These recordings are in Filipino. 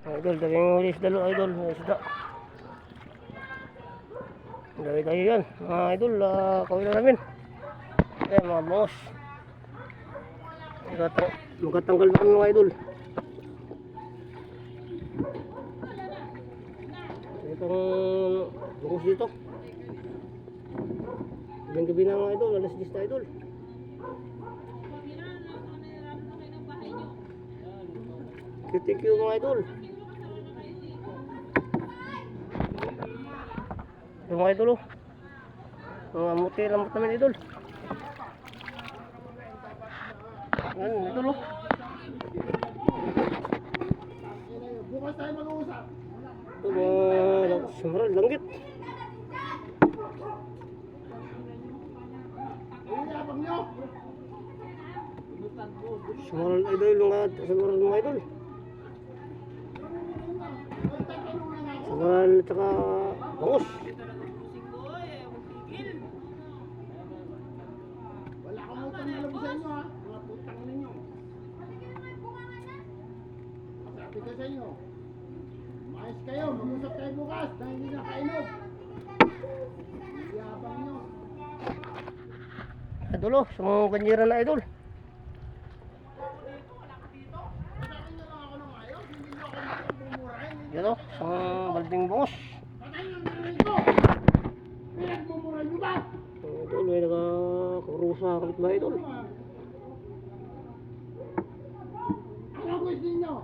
Idol, daming huli isda lo, idol. Isda. Dami tayo yan. Mga idol, kawin na namin. Ayan, mga bangos. Magkatanggal na kami mga idol. Itong bangos dito. Gabi na mga idol, alas 10 na idol. QTQ mga idol. Yung mga idol oh. Mga muti lamot namin idol. Ayan idol oh. Bukas tayo mag-uusap. Ito mga samaral, langgit. Iyabang nyo. Samaral idol, samaral mga idol. Samaral at saka bangos. Wala kang utang na loob sa inyo ha. Mga putang ninyo. Sabi ko sa inyo. Maayos kayo. Mag-usap tayo bukas dahil hindi na kainom. Iyabang nyo. Idol oh, sa mga banyera na idol. Sabi nyo lang ako ng ayos. Hindi nyo ako bumurahin. Yan oh, sa mga balding bangos. Patay nyo na ito. Pinagmumura nyo ba? Idol, may nakakurusa kalit ba idol? Ano gusto ninyo?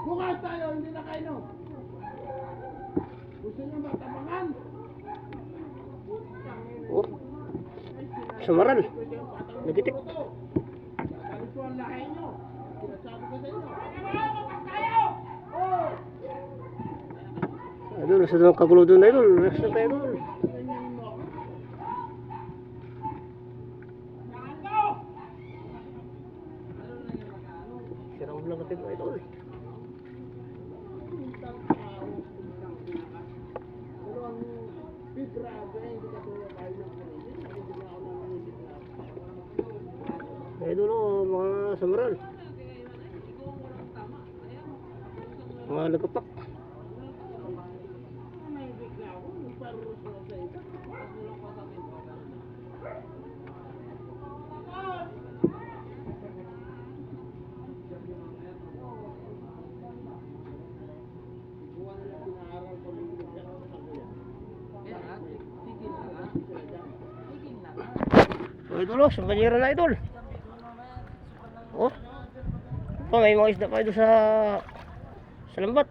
Bukas tayo, hindi na kainom. Gusto nyo matabangan? Oh, samaral. Nagitik. Ito ang lahay nyo. Sinasabi ko sa inyo. Idol, nasa doon kagulo doon idol. Nasa tayo idol. Sirang lang natin idol. Pero ang fibra, hindi ka tulad tayo ng kulitin. Hindi na ako nanginig na. Idol oh, mga samaral. Mga nagapak. Nanginig na ako. Nagparos na sa iba. Buwan na lang pinaaral ko ng lugar sa kuya. Oh, idol oh, sa banyera na idol. Oh. Oh, may mga isda pa idol sa lambat.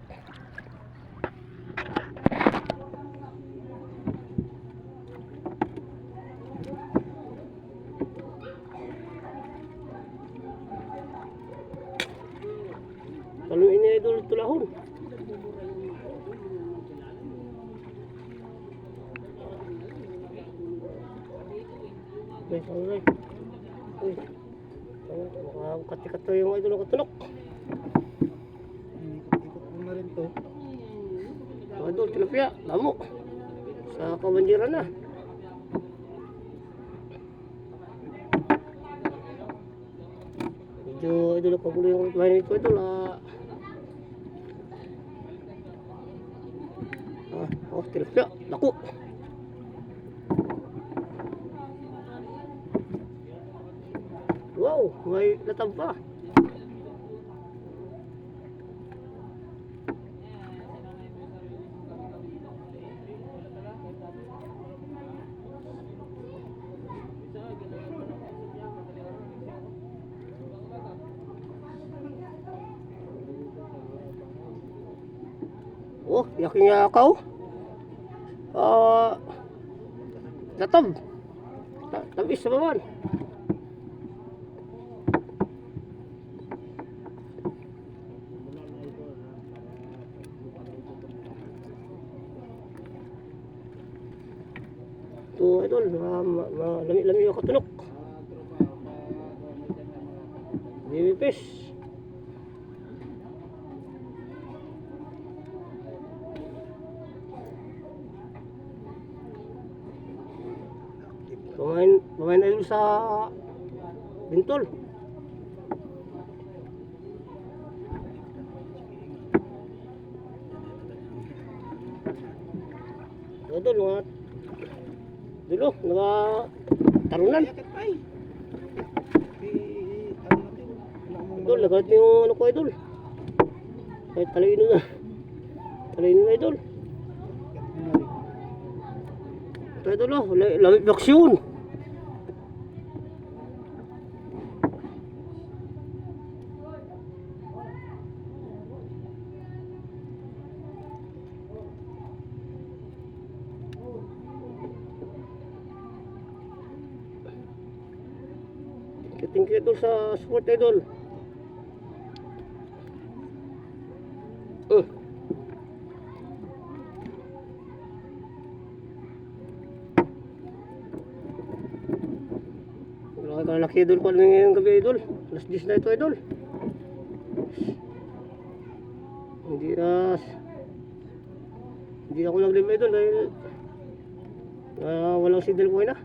Taluin ni idol tulahon. Okay, alright. Uy. Makakat-kat to yung idol ng katunok. Ikot mo na rin to. Mga idol, tilapia, damo. Sa kabandira na. Medyo idol ang pagulo yung bahay nito idol. Oh, tilapia, dako. Wow, may latab pa. Oh, yaking yakaw. Latab. Tabis sa bawan. Ito idol, lami-lami yung katunok. Baby fish. Pamain idol sa bintol. Idol, mga dulo, mga tarunan. Idol, nagalit mo yung ano ko, idol. Kahit talino na. Talino na, idol. Ito, idol, oh. Lamig baksyon. Thank you, idol, sa support, idol. Wala ka laki, idol, pa ngayong gabi, idol. Alas 10 na ito, idol. Hindi ako nag-live, idol, dahil walang signal ko na.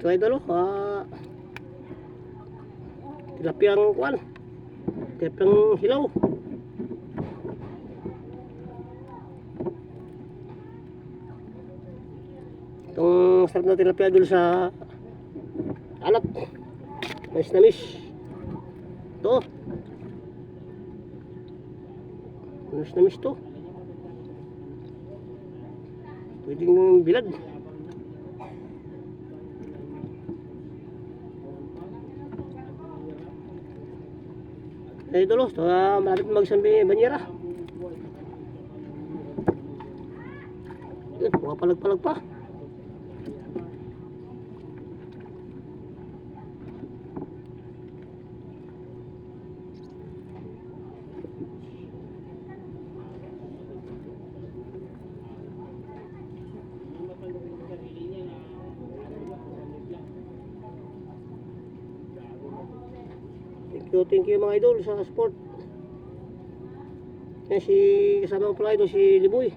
Ito, idol, tilapiyang kuwan, tilapiyang hilaw. Itong sarap na tilapia, idol, sa alat. Nice na miss. Ito, nice na miss to. Pwedeng bilad. Idol, malapit magsambi banyera. Yun, mga palag-palag pa. Thank you mga idol sa support. Yan si kasama ko pala ito, si Liboy.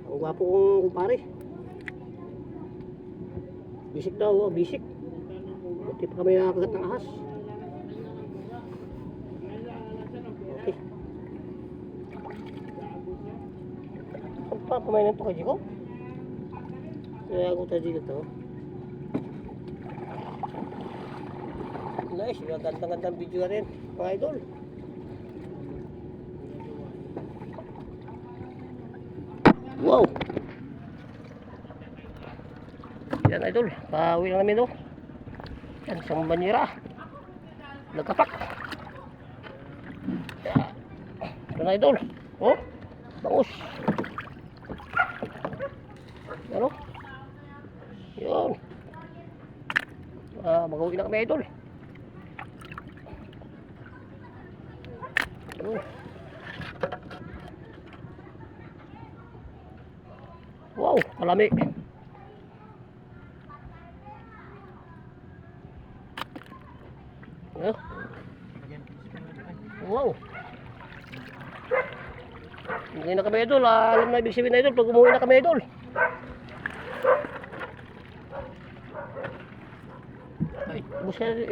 Ang gwapo kong kumpare. Bisik daw, bisik. Buti pa kami nakakagat ng ahas. Okay. Saan pa kumain ito kay Jiko? Kaya ako tayo dito. Nice, gandang-gandang video rin mga idol. Wow, yan idol, pauwi lang namin, oh. Yan, isang banyera nagkapak. Yan idol, oh, bangus. Ano yun, mag-uwi na kami, idol. Wow, kalami. Wow. Hindi na kami, idol. Alam na ibig sabihin, idol, pag umuwi na kami, idol.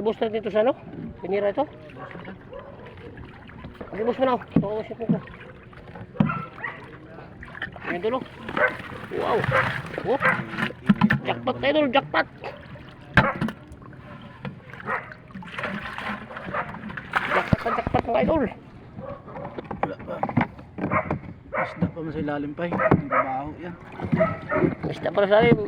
Ibus na dito sa ano? Pinira ito? Ibus mo na. Pakawasip mo ko. Ayan, idol. Wow. Oh. Jackpot, idol. Jackpot. Jackpot mga idol. Wala pa. Isda pa man sa ilalim pa. Hindi babaho yan. Isda pa sa ilalim.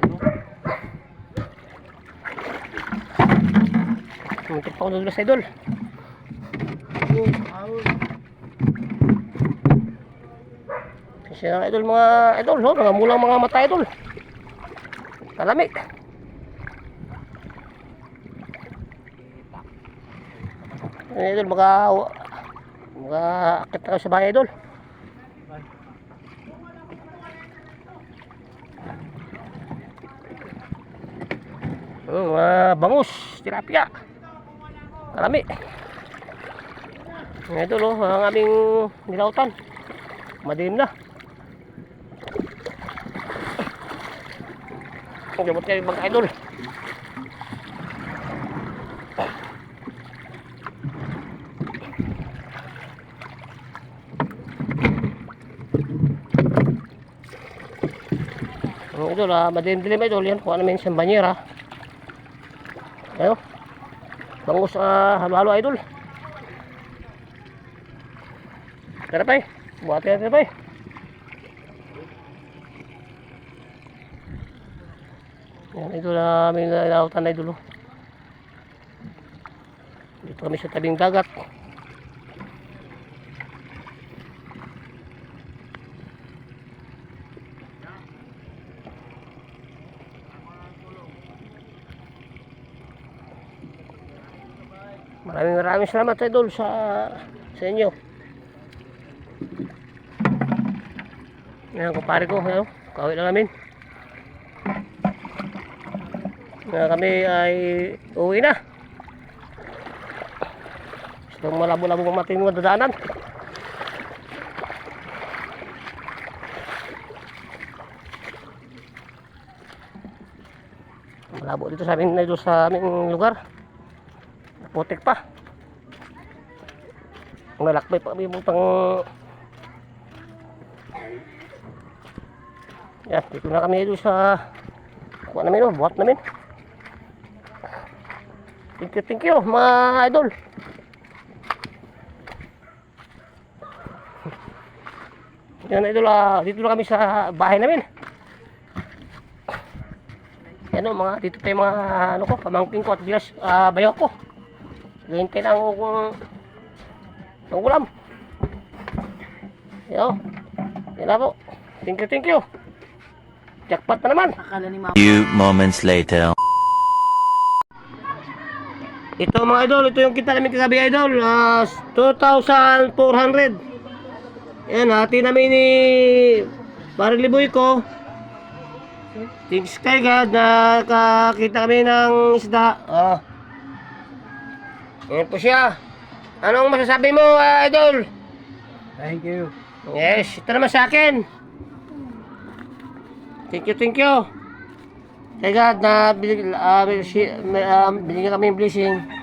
Muntik pa ako nadulas, idol. Kasi idol, mga idol, oh, nangamulang mga mata, idol. Kalami. Idol, akit na kayo sa bahay, idol. Bangus, tilapia. Kalami. Idol, oh, ang aming nilautan. Madilim na. Gamot kayo mga idol. Ang idol, madilim-dilim idol. Yan, kuha namin isang banyera. Ayo. Bangus halo-halo idol. Tara pa eh. Buhatin natin pa eh. Yan, ito na may nalautan na idol. Dito kami sa tabing dagat. Maraming salamat idol sa inyo. Yan, kumpare ko, ano, kawin lang namin. Kami ay uwi na. Itong malabo-labo mating mga dadaanan. Malabo dito sa amin, sa aming lugar. Putik pa. Nalakbay pa kami pang. Yan, dito na kami dito sa kuha namin, oh, buhat namin. Thank you mga idol. Yan idol, dito na kami sa bahay namin. Yan o, mga dito tayo mga ano ko, pamangkin ko at bilas bayo ko. Hintay na ang ulam. Yan o. Yan na po. Thank you. Jackpot na naman. Few moments later. Ito mga idol, ito yung kita namin kagabi idol. 2,400. Yan, hati namin ni Bariliboy ko. Thanks kay God na kakita kami ng isda. Yan po siya. Anong masasabi mo idol? Thank you. Yes, ito naman sa akin. Thank you. Kay God na binigyan kami ng blessing.